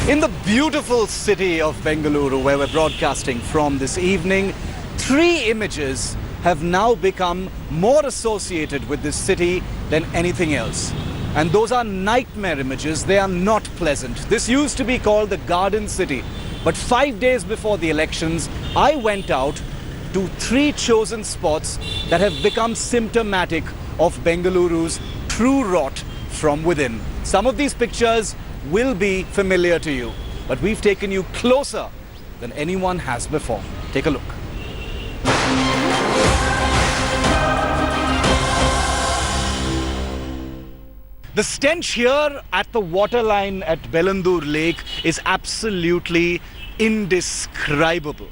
In the beautiful city of Bengaluru, where we're broadcasting from this evening, 3 images have now become more associated with this city than anything else. And those are nightmare images. They are not pleasant. This used to be called the Garden City. But 5 days before the elections, I went out to 3 chosen spots that have become symptomatic of Bengaluru's true rot from within. Some of these pictures will be familiar to you, but we've taken you closer than anyone has before. Take a look. The stench here at the waterline at Bellandur Lake is absolutely indescribable.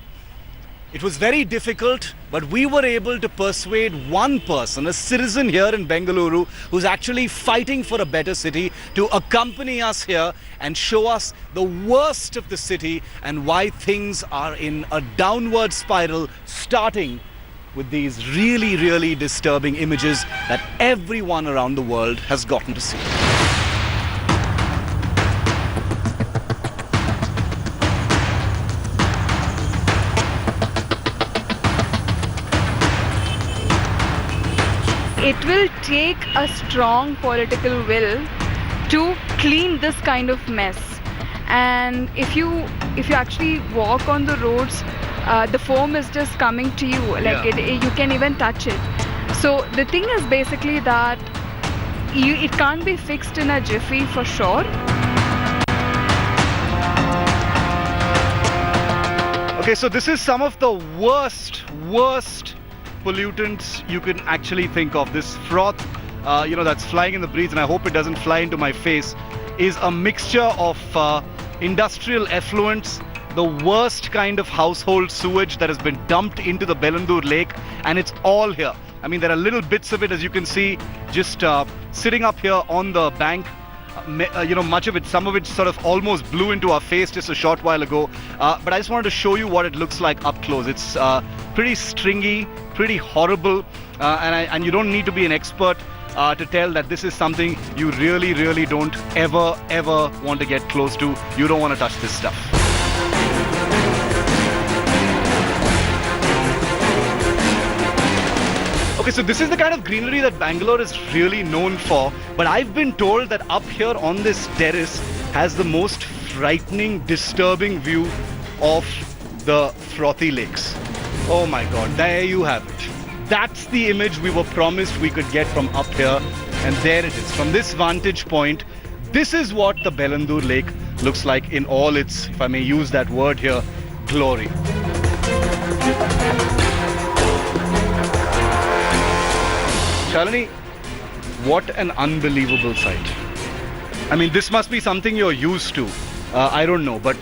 It was very difficult, but we were able to persuade one person, a citizen here in Bengaluru, who's actually fighting for a better city, to accompany us here and show us the worst of the city and why things are in a downward spiral, starting with these really, really disturbing images that everyone around the world has gotten to see. It will take a strong political will to clean this kind of mess. And if you actually walk on the roads, the foam is just coming to you, you can even touch it. So the thing is basically that it can't be fixed in a jiffy for sure. Okay, so this is some of the worst pollutants you can actually think of. This froth, that's flying in the breeze, and I hope it doesn't fly into my face, is a mixture of industrial effluents, the worst kind of household sewage that has been dumped into the Bellandur Lake, and it's all here. I mean, there are little bits of it, as you can see, just sitting up here on the bank. Much of it, some of it sort of almost blew into our face just a short while ago. But I just wanted to show you what it looks like up close. It's pretty stringy, pretty horrible, and you don't need to be an expert to tell that this is something you really, really don't ever want to get close to. You don't want to touch this stuff. Okay, so this is the kind of greenery that Bangalore is really known for, but I've been told that up here on this terrace has the most frightening, disturbing view of the frothy lakes. Oh my God, there you have it. That's the image we were promised we could get from up here, and there it is. From this vantage point, this is what the Bellandur Lake looks like in all its, if I may use that word here, glory. Shalini, what an unbelievable sight. I mean, this must be something you're used to. I don't know, but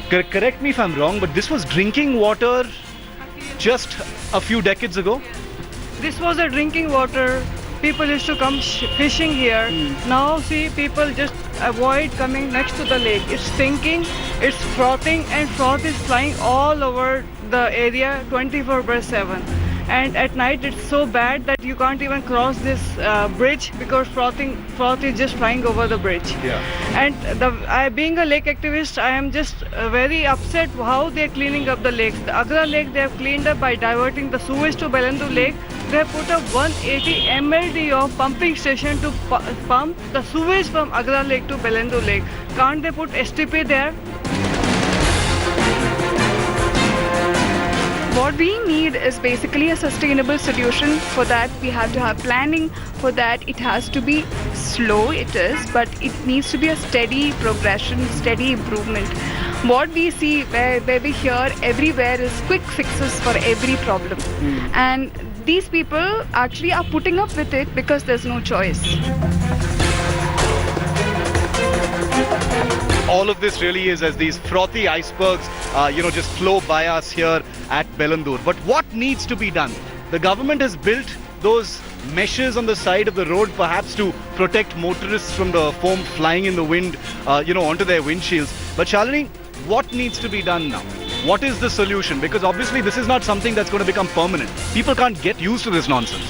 correct me if I'm wrong, but this was drinking water just a few decades ago? This was a drinking water. People used to come fishing here. Now see, people just avoid coming next to the lake. It's stinking, it's frothing, and froth is flying all over the area 24/7. And at night it's so bad that you can't even cross this bridge because froth is just flying over the bridge. Yeah. And being a lake activist, I am just very upset how they're cleaning up the lakes. The Agra Lake they have cleaned up by diverting the sewage to Bellandur Lake. They have put a 180 MLD of pumping station to pump the sewage from Agra Lake to Bellandur Lake. Can't they put STP there? What we need is basically a sustainable solution. For that, we have to have planning. For that, it has to be slow, it is, but it needs to be a steady progression, steady improvement. What we see, where we hear everywhere is quick fixes for every problem. And these people actually are putting up with it because there's no choice. All of this really is as these frothy icebergs, just flow by us here at Bellandur. But what needs to be done? The government has built those meshes on the side of the road, perhaps to protect motorists from the foam flying in the wind, onto their windshields. But Shalini, what needs to be done now? What is the solution? Because obviously this is not something that's going to become permanent. People can't get used to this nonsense.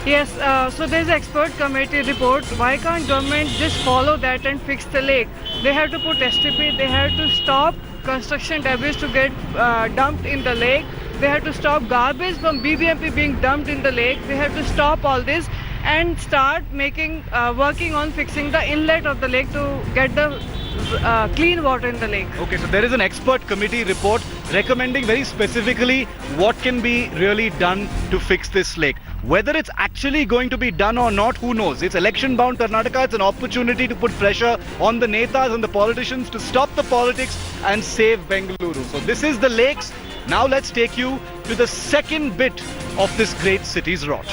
Yes, so there's an expert committee report. Why can't government just follow that and fix the lake? They have to put STP. They have to stop construction debris to get dumped in the lake. They have to stop garbage from BBMP being dumped in the lake. They have to stop all this and start working on fixing the inlet of the lake to get the clean water in the lake. Okay, so there is an expert committee report recommending very specifically what can be really done to fix this lake. Whether it's actually going to be done or not, who knows? It's election bound Karnataka. It's an opportunity to put pressure on the netas and the politicians to stop the politics and save Bengaluru. So this is the lakes. Now let's take you to the second bit of this great city's rot.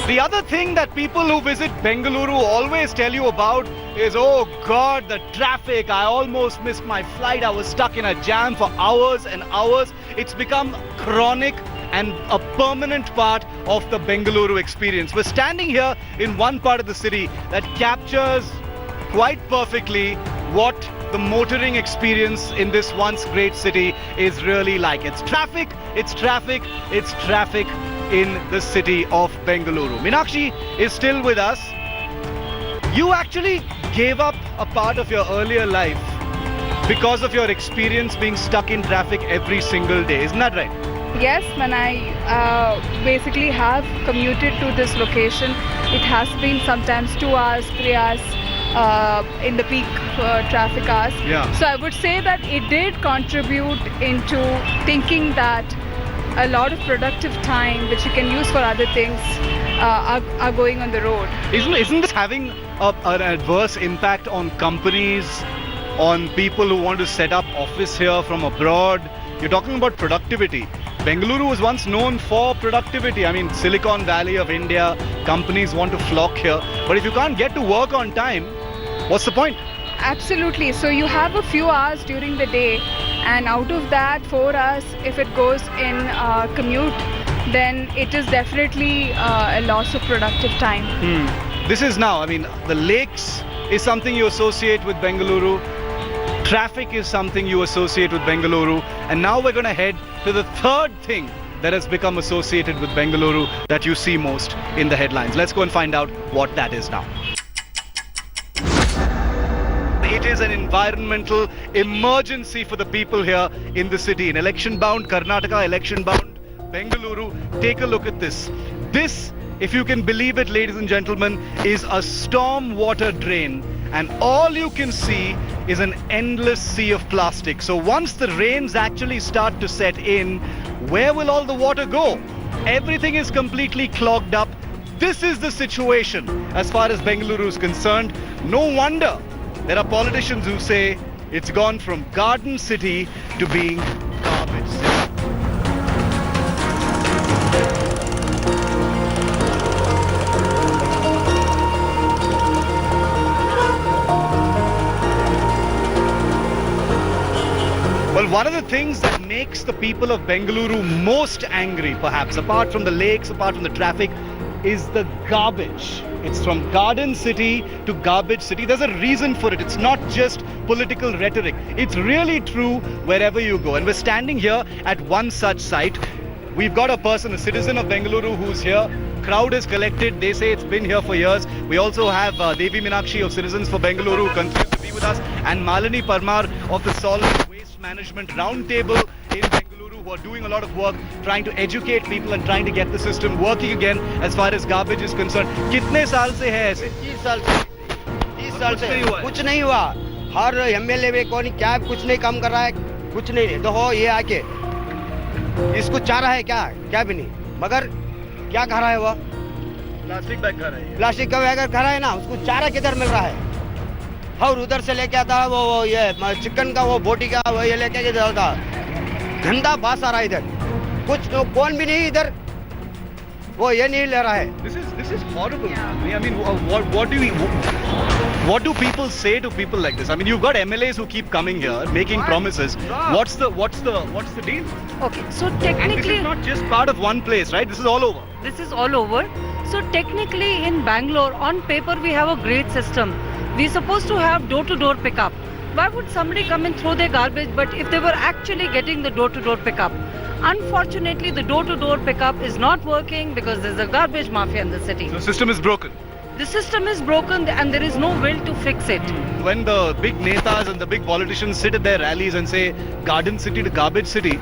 The other thing that people who visit Bengaluru always tell you about is, oh God, the traffic. I almost missed my flight. I was stuck in a jam for hours and hours. It's become chronic and a permanent part of the Bengaluru experience. We're standing here in one part of the city that captures quite perfectly what the motoring experience in this once great city is really like. It's traffic, it's traffic, it's traffic in the city of Bengaluru. Meenakshi is still with us. You actually gave up a part of your earlier life because of your experience being stuck in traffic every single day. Isn't that right? Yes, when I basically have commuted to this location, it has been sometimes 2 hours, 3 hours in the peak traffic hours. Yeah. So I would say that it did contribute into thinking that a lot of productive time which you can use for other things are going on the road. Isn't this having an adverse impact on companies, on people who want to set up office here from abroad? You're talking about productivity. Bengaluru was once known for productivity. I mean, Silicon Valley of India, companies want to flock here. But if you can't get to work on time, what's the point? Absolutely. So you have a few hours during the day, and out of that 4 hours, if it goes in commute, then it is definitely a loss of productive time. This is now, I mean, the lakes is something you associate with Bengaluru. Traffic is something you associate with Bengaluru. And now we're going to head to the third thing that has become associated with Bengaluru that you see most in the headlines. Let's go and find out what that is now. It is an environmental emergency for the people here in the city. In election-bound Karnataka, election-bound Bengaluru, take a look at this. This, if you can believe it, ladies and gentlemen, is a storm water drain. And all you can see is an endless sea of plastic. So once the rains actually start to set in, where will all the water go? Everything is completely clogged up. This is the situation as far as Bengaluru is concerned. No wonder there are politicians who say it's gone from garden city to being garbage city. Well, one of the things that makes the people of Bengaluru most angry, perhaps, apart from the lakes, apart from the traffic, is the garbage. It's from garden city to garbage city. There's a reason for it. It's not just political rhetoric. It's really true wherever you go. And we're standing here at one such site. We've got a person, a citizen of Bengaluru who's here. Crowd is collected. They say it's been here for years. We also have Devi Meenakshi of Citizens for Bengaluru who continues to be with us, and Malini Parmar of the Solid Waste Management Roundtable in Bengaluru, who are doing a lot of work trying to educate people and trying to get the system working again as far as garbage is concerned. कितने साल से है ऐसे? 30 साल से कुछ नहीं हुआ। हर एमएलए में कौन क्या कुछ नहीं काम कर रहा है, कुछ नहीं। देखो ये आके इसको चाह रहा है क्या भी नहीं, मगर क्या खा रहा है वो? प्लास्टिक बैग खा रहा है। प्लास्टिक का बैग खा रहा है ना, उसको चारा किधर मिल रहा है? और उधर से लेके आता है वो ये चिकन का, वो बोटी का, वो ये लेके इधर का गंदा बास आ रहा है इधर। कुछ कौन भी नहीं इधर वो ये नहीं ले रहा है। This is horrible. I mean, what do people say to people like this? I mean, you've got MLAs who keep coming here, making promises. What's the deal? Okay, so And this technically is not just part of one place, right? This is all over. this is all over. So technically in Bangalore, on paper we have a great system. We're supposed to have door-to-door pickup. Why would somebody come and throw their garbage? But if they were actually getting the door-to-door pickup, unfortunately the door-to-door pickup is not working because there's a garbage mafia in the city. So the system is broken. The system is broken and there is no will to fix it. When the big netas and the big politicians sit at their rallies and say garden city to garbage city,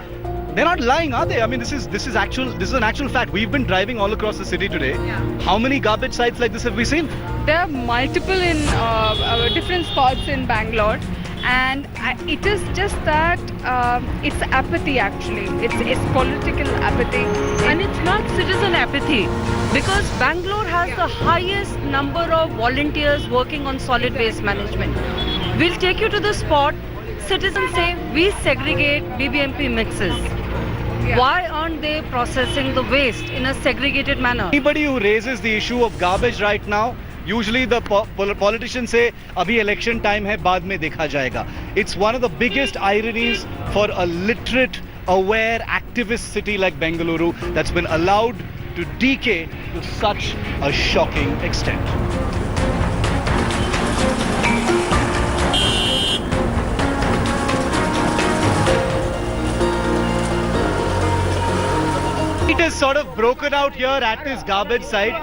they're not lying, are they? I mean, this is an actual fact. We've been driving all across the city today. Yeah. How many garbage sites like this have we seen? There are multiple in different spots in Bangalore, and it is just that it's apathy actually. It's political apathy. And it's not citizen apathy, because Bangalore has the highest number of volunteers working on solid waste management. We'll take you to the spot. Citizens say we segregate BBMP mixes. Yeah. Why aren't they processing the waste in a segregated manner? Anybody who raises the issue of garbage right now, usually the politicians say, "Abhi election time hai, baad mein dekha jayega." It's one of the biggest ironies for a literate, aware, activist city like Bengaluru that's been allowed to decay to such a shocking extent. It is sort of broken out here at this garbage site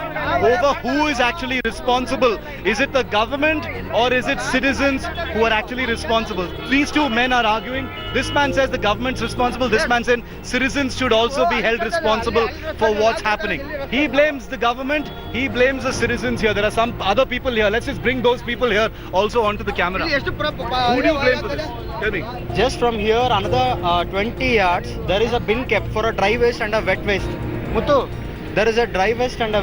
over who is actually responsible. Is it the government or is it citizens who are actually responsible? These two men are arguing. This man says the government's responsible. This man says citizens should also be held responsible for what's happening. He blames the government. He blames the citizens here. There are some other people here. Let's just bring those people here also onto the camera. Who do you blame for this? Tell me. Just from here, another 20 yards, there is a bin kept for a dry waste and a wet waste. Muthu, there is a dry waste and a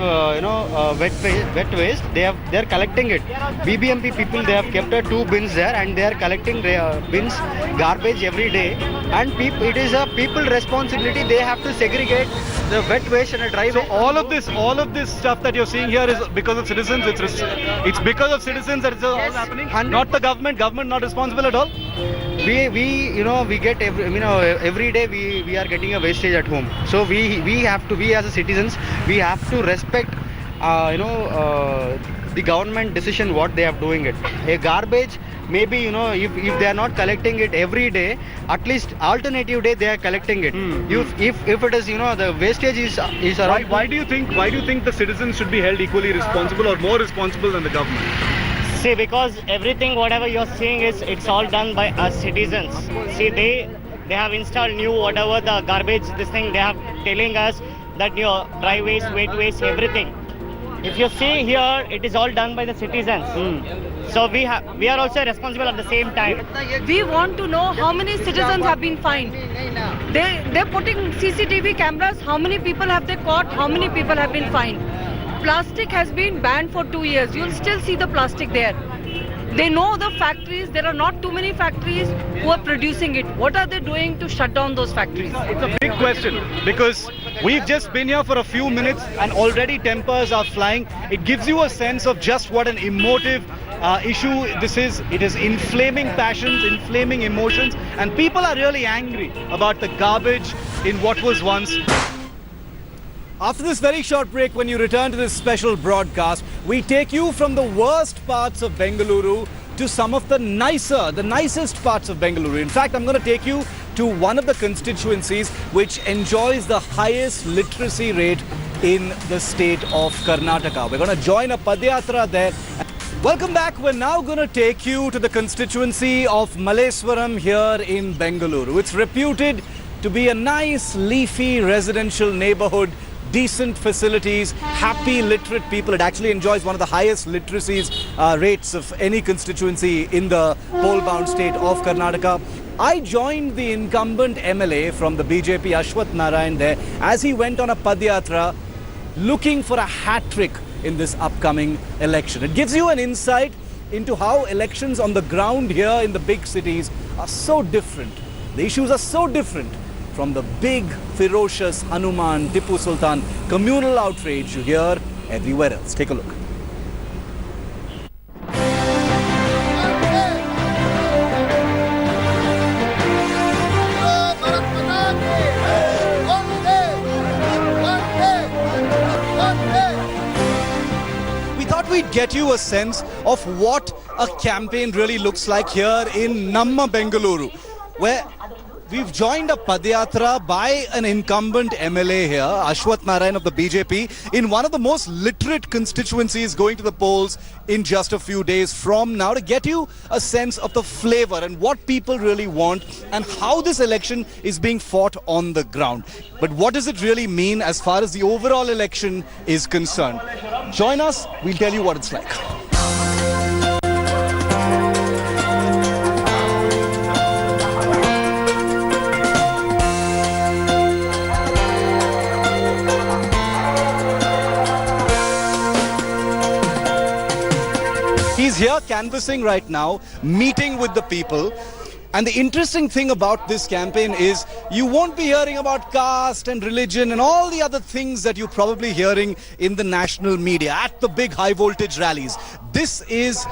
wet waste. They are collecting it. BBMP people, they have kept 2 bins there and they are collecting bins, garbage every day. And it is a people responsibility. They have to segregate the wet waste and a dry waste. So all of this stuff that you're seeing here is because of citizens. It's because of citizens that it's all happening. Not the government. Government not responsible at all. We get every day we are getting a wastage at home. So we have to, we as a citizens, we have to respect the government decision what they are doing it. A garbage, maybe if they are not collecting it every day, at least alternative day they are collecting it. If it is the wastage is around. Why do you think the citizens should be held equally responsible or more responsible than the government? See, because everything whatever you're seeing it's all done by us citizens. See, they have installed new whatever the garbage this thing they have telling us that dry waste, wet waste, everything. If you see here, it is all done by the citizens. So we are also responsible at the same time. We want to know how many citizens have been fined. They're putting CCTV cameras. How many people have they caught? How many people have been fined? Plastic has been banned for 2 years. You'll still see the plastic there. They know the factories. There are not too many factories who are producing it. What are they doing to shut down those factories? It's a big question because we've just been here for a few minutes and already tempers are flying. It gives you a sense of just what an emotive issue this is. It is inflaming passions, inflaming emotions, and people are really angry about the garbage in what was once. After this very short break, when you return to this special broadcast, we take you from the worst parts of Bengaluru to some of the nicest parts of Bengaluru. In fact, I'm going to take you to one of the constituencies which enjoys the highest literacy rate in the state of Karnataka. We're going to join a Padyatra there. Welcome back. We're now going to take you to the constituency of Malleswaram here in Bengaluru. It's reputed to be a nice, leafy residential neighborhood, decent facilities, happy, literate people. It actually enjoys one of the highest literacy rates of any constituency in the poll-bound state of Karnataka. I joined the incumbent MLA from the BJP, Ashwath Narayan, there as he went on a Padyatra looking for a hat-trick in this upcoming election. It gives you an insight into how elections on the ground here in the big cities are so different. The issues are so different from the big, ferocious Hanuman, Tipu Sultan communal outrage you hear everywhere else. Take a look. We thought we'd get you a sense of what a campaign really looks like here in Namma Bengaluru, where We've joined a Padyatra by an incumbent MLA here, Ashwath Narayan of the BJP, in one of the most literate constituencies going to the polls in just a few days from now, to get you a sense of the flavor and what people really want and how this election is being fought on the ground. But what does it really mean as far as the overall election is concerned? Join us, we'll tell you what it's like. He's here canvassing right now, meeting with the people. And the interesting thing about this campaign is you won't be hearing about caste and religion and all the other things that you're probably hearing in the national media at the big high voltage rallies. This is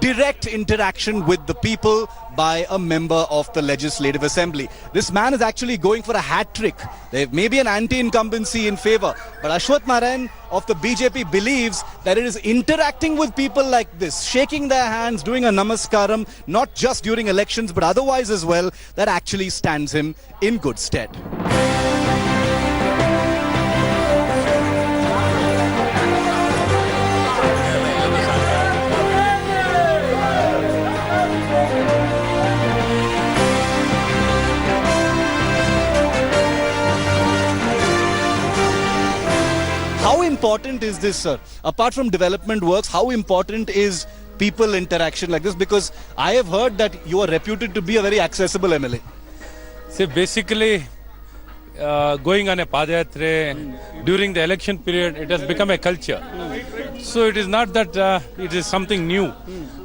direct interaction with the people by a member of the Legislative Assembly. This man is actually going for a hat trick. There may be an anti-incumbency in favor, but Ashwath Narayan of the BJP believes that it is interacting with people like this, shaking their hands, doing a namaskaram, not just during elections but otherwise as well, that actually stands him in good stead. How important is this, sir? Apart from development works, how important is people interaction like this? Because I have heard that you are reputed to be a very accessible MLA. See, basically, going on a Padyatra during the election period, it has become a culture. So it is not that it is something new.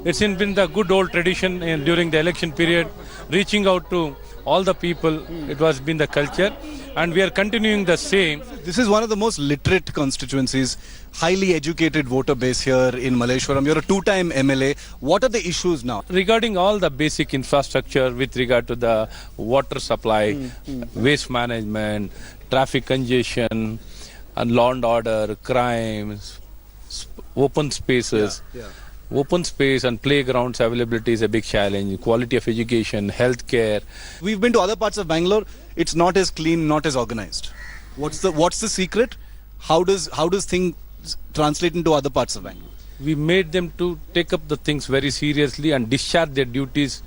It's been the good old tradition during the election period, reaching out to all the people. It was been the culture, and we are continuing the same. This is one of the most literate constituencies, highly educated voter base here in Malleshwaram. You're a two-time MLA. What are the issues now? Regarding all the basic infrastructure with regard to the water supply, waste management, traffic congestion, and law and order, crimes, open spaces. Open space and playgrounds availability is a big challenge. Quality of education, healthcare. We've been to other parts of Bangalore. It's not as clean, not as organized. What's the secret? How does things translate into other parts of Bangalore? We made them to take up the things very seriously and discharge their duties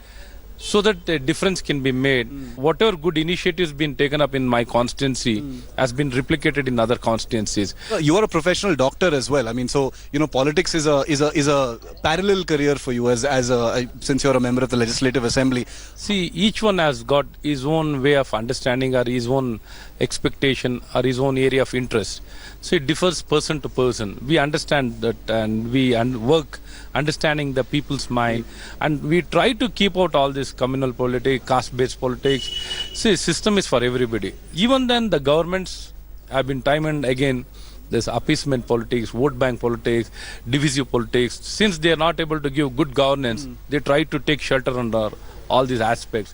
so that a difference can be made. Whatever good initiatives been taken up in my constituency has been replicated in other constituencies. You are a professional doctor as well. I mean, so politics is a parallel career for you since you're a member of the Legislative Assembly. See, each one has got his own way of understanding or his own expectation or his own area of interest. So it differs person to person. We understand that and we work understanding the people's mind, and we try to keep out all this communal politics, caste-based politics. See, system is for everybody. Even then, the governments have been time and again, there's appeasement politics, vote bank politics, divisive politics. Since they are not able to give good governance, they try to take shelter under all these aspects.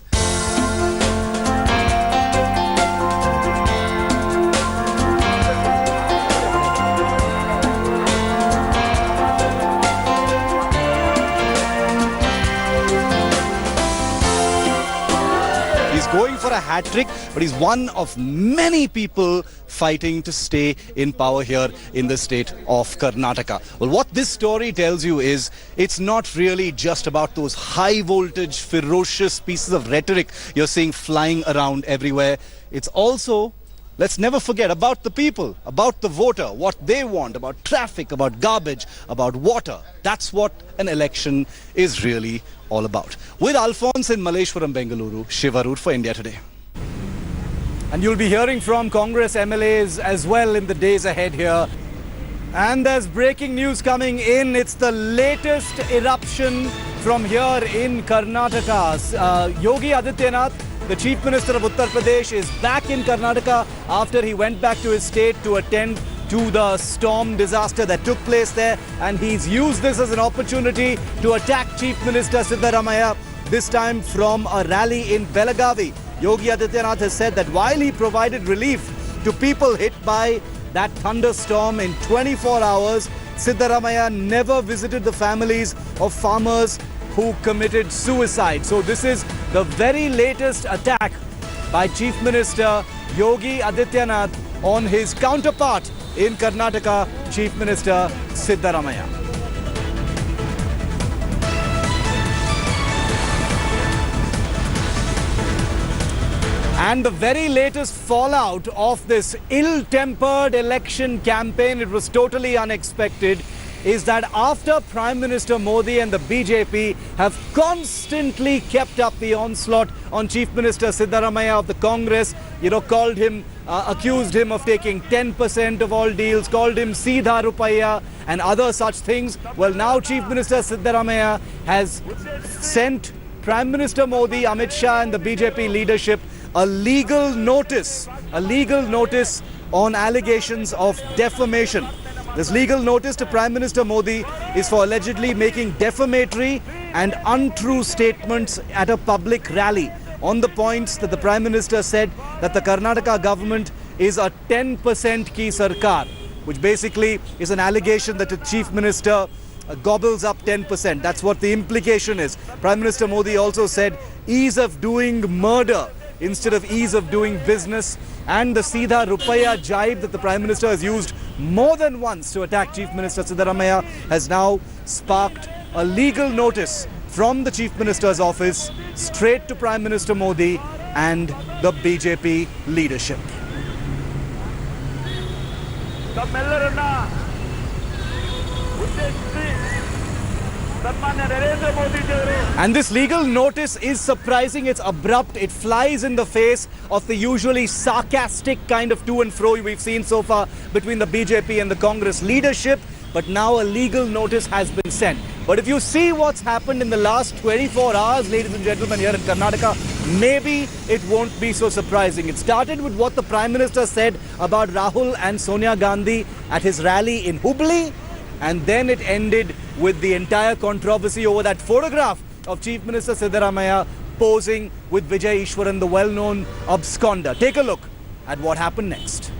Going for a hat trick, but he's one of many people fighting to stay in power here in the state of Karnataka. Well, what this story tells you is it's not really just about those high voltage, ferocious pieces of rhetoric you're seeing flying around everywhere. It's also, let's never forget, about the people, about the voter, what they want, about traffic, about garbage, about water. That's what an election is really all about. With Alphonse in Malleshwaram, Bengaluru, Shiv Arur for India Today. And you'll be hearing from Congress MLAs as well in the days ahead here. And there's breaking news coming in. It's the latest eruption from here in Karnataka. Yogi Adityanath, the Chief Minister of Uttar Pradesh, is back in Karnataka after he went back to his state to attend to the storm disaster that took place there, and he's used this as an opportunity to attack Chief Minister Siddaramaiah, this time from a rally in Belagavi. Yogi Adityanath has said that while he provided relief to people hit by that thunderstorm in 24 hours, Siddaramaiah never visited the families of farmers who committed suicide. So this is the very latest attack by Chief Minister Yogi Adityanath on his counterpart in Karnataka, Chief Minister Siddaramaiah. And the very latest fallout of this ill-tempered election campaign, it was totally unexpected, is that after Prime Minister Modi and the BJP have constantly kept up the onslaught on Chief Minister Siddaramaiah of the Congress, called him, accused him of taking 10% of all deals, called him Seedha Rupaiya and other such things. Well, now Chief Minister Siddaramaiah has sent Prime Minister Modi, Amit Shah and the BJP leadership a legal notice on allegations of defamation. This legal notice to Prime Minister Modi is for allegedly making defamatory and untrue statements at a public rally on the points that the Prime Minister said that the Karnataka government is a 10% ki sarkar, which basically is an allegation that the Chief Minister gobbles up 10%. That's what the implication is. Prime Minister Modi also said ease of doing murder instead of ease of doing business, and the Seedha Rupaiya jibe that the Prime Minister has used more than once to attack Chief Minister Siddaramaiah has now sparked a legal notice from the Chief Minister's office straight to Prime Minister Modi and the BJP leadership. And this legal notice is surprising, it's abrupt, it flies in the face of the usually sarcastic kind of to and fro we've seen so far between the BJP and the Congress leadership, but now a legal notice has been sent. But if you see what's happened in the last 24 hours, ladies and gentlemen, here in Karnataka, maybe it won't be so surprising. It started with what the Prime Minister said about Rahul and Sonia Gandhi at his rally in Hubli, and then it ended with the entire controversy over that photograph of Chief Minister Siddaramaiah posing with Vijay Ishwaran, the well-known absconder. Take a look at what happened next.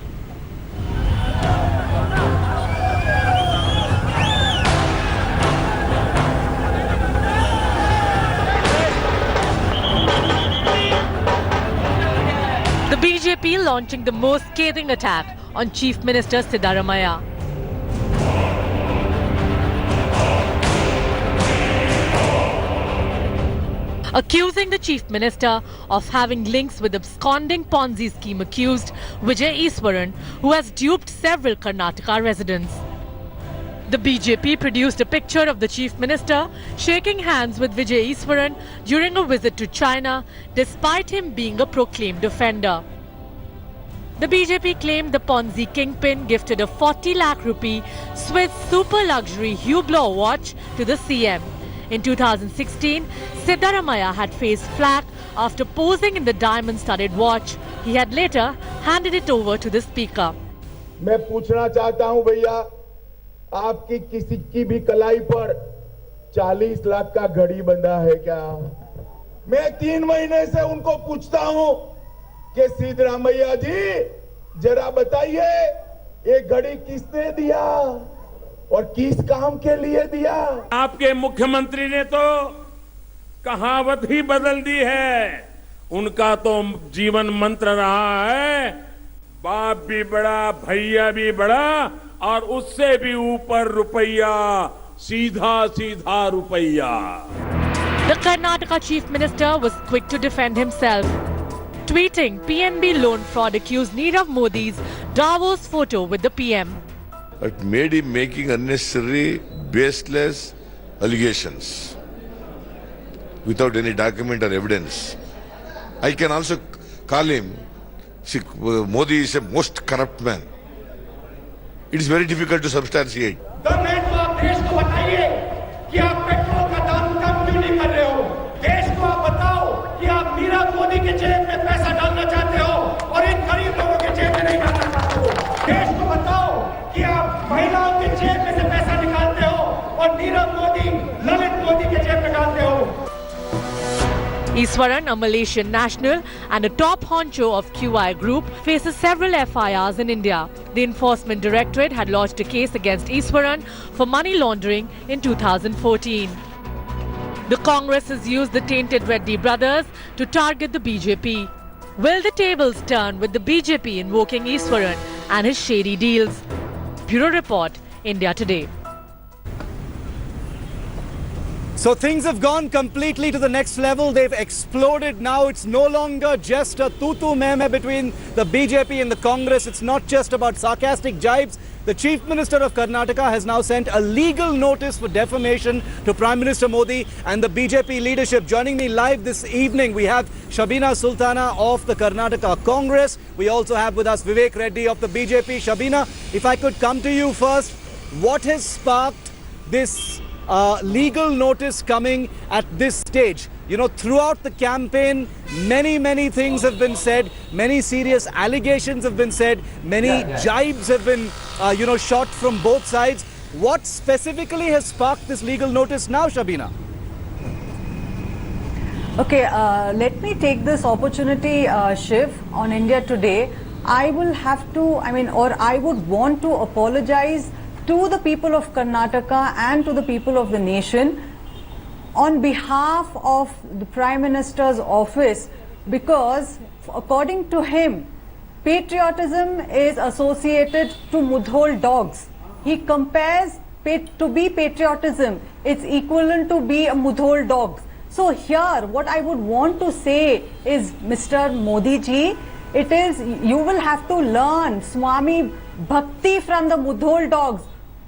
The BJP launching the most scathing attack on Chief Minister Siddaramaiah. Accusing the Chief Minister of having links with absconding Ponzi scheme accused Vijay Ishwaran, who has duped several Karnataka residents. The BJP produced a picture of the Chief Minister shaking hands with Vijay Ishwaran during a visit to China, despite him being a proclaimed offender. The BJP claimed the Ponzi kingpin gifted a 40 lakh rupee Swiss super luxury Hublot watch to the CM. In 2016, Siddaramaiah had faced flack after posing in the diamond-studded watch. He had later handed it over to the speaker. मैं पूछना चाहता हूं भैया, आपकी किसी की भी कलाई पर 40 लाख का घड़ी बंधा है क्या? मैं 3 महीने से उनको पूछता हूं कि सिद्धरामैया जी जरा बताइए ये घड़ी किसने दिया और किस काम के लिए दिया? आपके मुख्यमंत्री ने तो कहावत ही बदल दी है। उनका तो जीवन मंत्र रहा है, बाप भी बड़ा, भैया भी बड़ा और उससे भी ऊपर रुपया, सीधा सीधा रुपया। The Karnataka Chief Minister was quick to defend himself, tweeting PNB loan fraud accused Nirav Modi's Davos photo with the PM. It made him making unnecessary, baseless allegations without any document or evidence. I can also call him, see, Modi is a most corrupt man. It is very difficult to substantiate. Ishwaran, a Malaysian national and a top honcho of QI Group, faces several FIRs in India. The Enforcement Directorate had lodged a case against Ishwaran for money laundering in 2014. The Congress has used the tainted Reddy brothers to target the BJP. Will the tables turn with the BJP invoking Easwaran and his shady deals? Bureau Report, India Today. So things have gone completely to the next level. They've exploded now. It's no longer just a tutu meme between the BJP and the Congress. It's not just about sarcastic jibes. The Chief Minister of Karnataka has now sent a legal notice for defamation to Prime Minister Modi and the BJP leadership. Joining me live this evening, we have Shabina Sultana of the Karnataka Congress. We also have with us Vivek Reddy of the BJP. Shabina, if I could come to you first, what has sparked this legal notice coming at this stage? You know, throughout the campaign, many things have been said, many serious allegations have been said, many jibes have been, shot from both sides. What specifically has sparked this legal notice now, Shabina? Okay, let me take this opportunity, Shiv, on India Today. I will have to, I would want to apologize to the people of Karnataka and to the people of the nation on behalf of the Prime Minister's office, because according to him, patriotism is associated to Mudhol dogs. He compares to be patriotism, it's equivalent to be a Mudhol dogs. So here, what I would want to say is, Mr. Modi ji, it is, you will have to learn Swami Bhakti from the Mudhol dogs,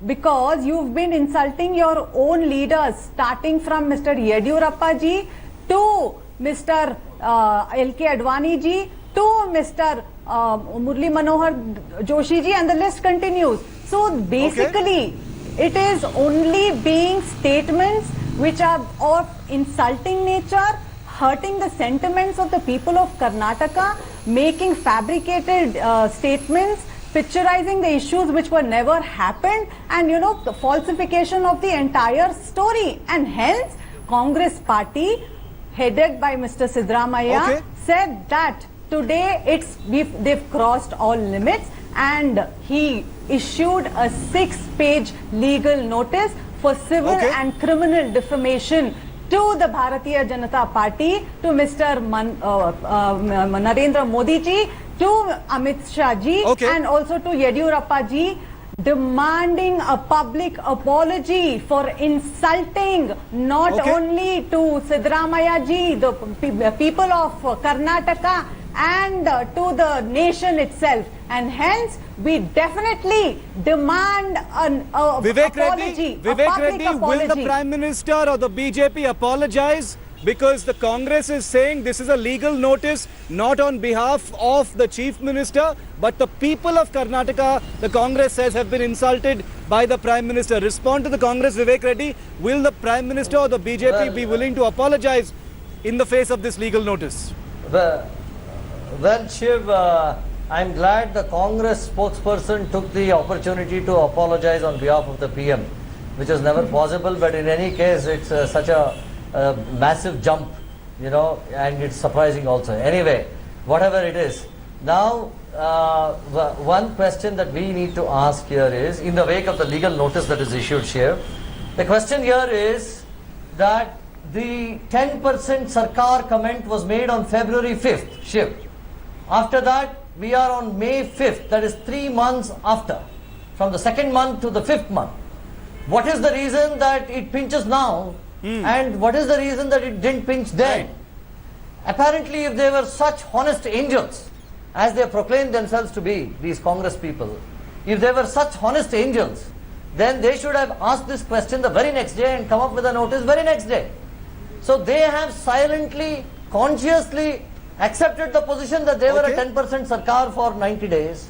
because you've been insulting your own leaders, starting from Mr. Yediyurappa ji to Mr. LK Advani ji to Mr. Murli Manohar Joshi ji, and the list continues. So basically, it is only being statements which are of insulting nature, hurting the sentiments of the people of Karnataka, making fabricated statements, picturizing the issues which were never happened, and the falsification of the entire story. And hence, Congress party headed by Mr. Siddaramaiah said that today they've crossed all limits, and he issued a 6-page legal notice for civil and criminal defamation to the Bharatiya Janata Party, to Mr. Narendra Modi ji, to Amit Shah ji, and also to Yediyurappa ji, demanding a public apology for insulting not only to Siddaramaiah ji, the people of Karnataka, and to the nation itself. And hence, we definitely demand an apology. Vivek Reddy, will the Prime Minister or the BJP apologize? Because the Congress is saying this is a legal notice, not on behalf of the Chief Minister, but the people of Karnataka, the Congress says, have been insulted by the Prime Minister. Respond to the Congress, Vivek Reddy. Will the Prime Minister or the BJP be willing to apologize in the face of this legal notice? Well, Shiv, I'm glad the Congress spokesperson took the opportunity to apologize on behalf of the PM, which is never possible, but in any case, it's such a massive jump, and it's surprising also. Anyway, whatever it is, now one question that we need to ask here is, in the wake of the legal notice that is issued here, the question here is that the 10% Sarkar comment was made on February 5th, Shiv. After that, we are on May 5th, that is 3 months after, from the 2nd month to the 5th month. What is the reason that it pinches now? And what is the reason that it didn't pinch then? Apparently, if they were such honest angels, as they proclaim themselves to be, these Congress people, if they were such honest angels, then they should have asked this question the very next day and come up with a notice very next day. So they have silently, consciously accepted the position that they were a 10% Sarkar for 90 days,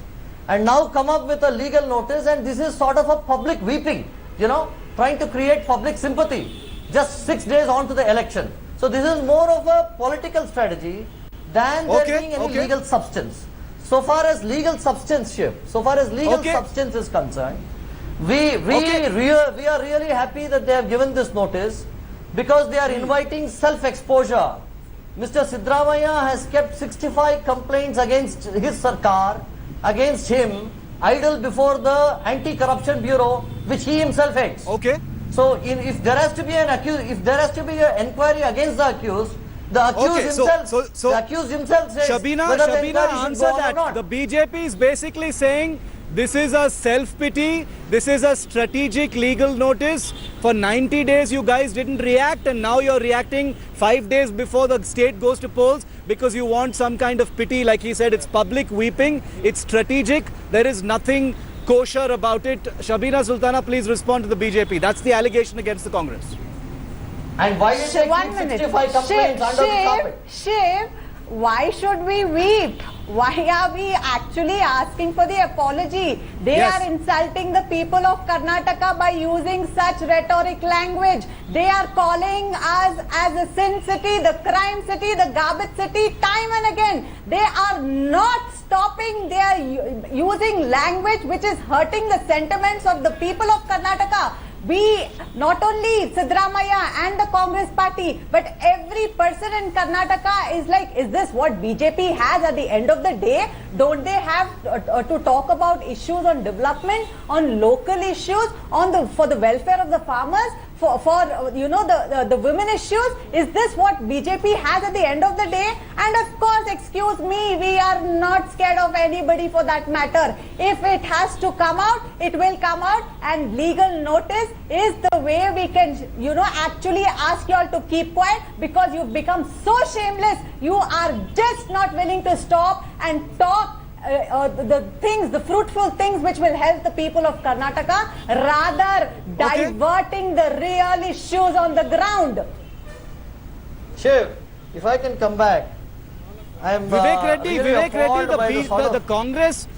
and now come up with a legal notice, and this is sort of a public weeping, trying to create public sympathy just 6 days on to the election. So this is more of a political strategy than there being any legal substance. So far as legal substance, Shiv, substance is concerned, we are really happy that they have given this notice, because they are inviting self-exposure. Mr. Siddaramaiah has kept 65 complaints against his Sarkar, against him, idle before the Anti-Corruption Bureau, which he himself heads. So if there has to be if there has to be an inquiry against the accused the accused himself says Shabina whether the inquiry should answer go on or that. not. The BJP is basically saying this is a self-pity, this is a strategic legal notice. For 90 days you guys didn't react, and now you're reacting 5 days before the state goes to polls because you want some kind of pity. Like he said, it's public weeping, it's strategic, there is nothing kosher about it. Shabina Sultana, please respond to the BJP. That's the allegation against the Congress. And why is it 65 complaints under the carpet? Shiv, why should we weep? Why are we actually asking for the apology? They Yes. are insulting the people of Karnataka by using such rhetoric language. They are calling us as a sin city, the crime city, the garbage city, time and again. They are not stopping. They are using language which is hurting the sentiments of the people of Karnataka. We, not only Siddaramaiah and the Congress party, but every person in Karnataka is like, is this what BJP has at the end of the day? Don't they have to talk about issues on development, on local issues, for the welfare of the farmers, for the women issues? Is this what BJP has at the end of the day? And of course, excuse me, we are not scared of anybody for that matter. If it has to come out, it will come out, and legal notice is the way we can, actually ask you all to keep quiet, because you've become so shameless. You are just not willing to stop and talk the fruitful things which will help the people of Karnataka, rather diverting the real issues on the ground. Shiv, if I can come back, I am Vivek Reddy,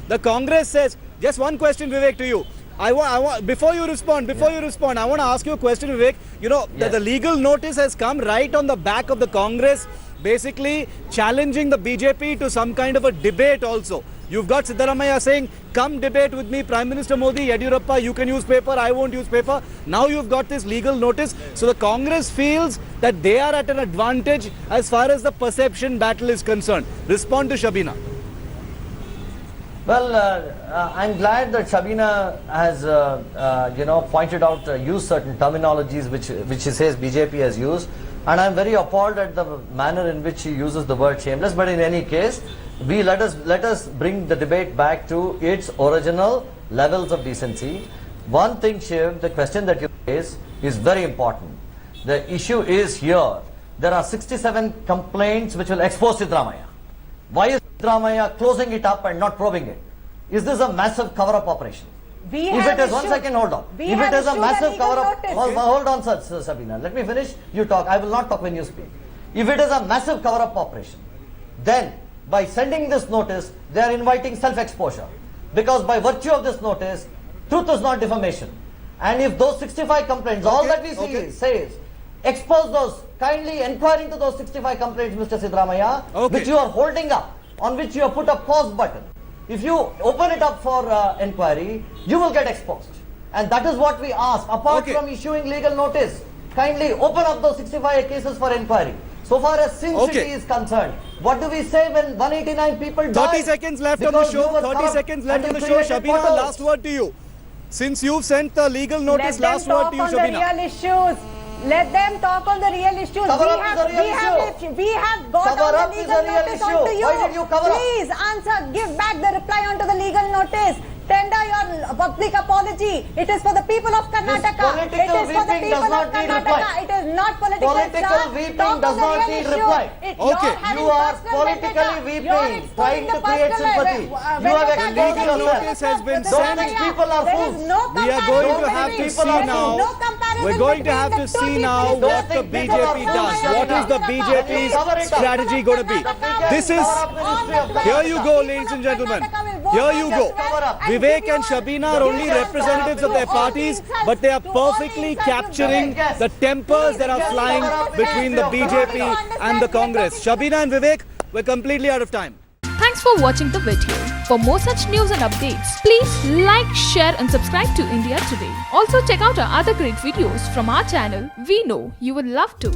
the Congress says, just one question, Vivek, to you. I want before you respond, I want to ask you a question, Vivek. That the legal notice has come right on the back of the Congress, basically challenging the BJP to some kind of a debate also. You've got Siddaramaiah saying, come debate with me, Prime Minister Modi, Yadurappa, you can use paper, I won't use paper. Now you've got this legal notice. So the Congress feels that they are at an advantage as far as the perception battle is concerned. Respond to Shabina. Well, I'm glad that Shabina has, pointed out, used certain terminologies which she says BJP has used. And I'm very appalled at the manner in which she uses the word shameless. But in any case, let us bring the debate back to its original levels of decency. One thing, Shiv, the question that you raise is very important. The issue is here. There are 67 complaints which will expose Siddaramaiah. Why is Siddaramaiah closing it up and not probing it? Is this a massive cover-up operation? If it is, 1 second, hold on. If it is a massive cover-up, hold on, Sabina. Let me finish. You talk. I will not talk when you speak. If it is a massive cover-up operation, then by sending this notice, they are inviting self-exposure. Because by virtue of this notice, truth is not defamation. And if those 65 complaints, all that we say is, expose those, kindly inquire into those 65 complaints, Mr. Siddaramaiah, which you are holding up, on which you have put a pause button. If you open it up for inquiry, you will get exposed. And that is what we ask. Apart from issuing legal notice, kindly open up those 65 cases for inquiry. So far as Sin City is concerned, what do we say when 189 people died? 30 seconds left on the show. 30 seconds left on the show. Shabina, last word to you. Since you've sent the legal notice, last word to you, Shabina. Let them talk on the real issues. Let them talk on the real issues. We have got all the legal notice onto you. Why did you cover Please answer, give back the reply onto the legal notice. Tender your public apology. It is for the people of Karnataka. It is for the people of Karnataka. It is not political. Political weeping does not need reply. You are politically weeping, trying to create sympathy. You have exposed legal notice has been sent. People are fools. We are going to have to see now. We're going to have to see now what the BJP does. What is the BJP's strategy going to be? This is, here you go, ladies and gentlemen. Here you go. Vivek and Shabina are only representatives of their parties, but they are perfectly capturing the tempers that are flying between the BJP and the Congress. Shabina and Vivek, we're completely out of time. Thanks for watching the video. For more such news and updates, please like, share and subscribe to India Today. Also check out our other great videos from our channel. We know you will love to.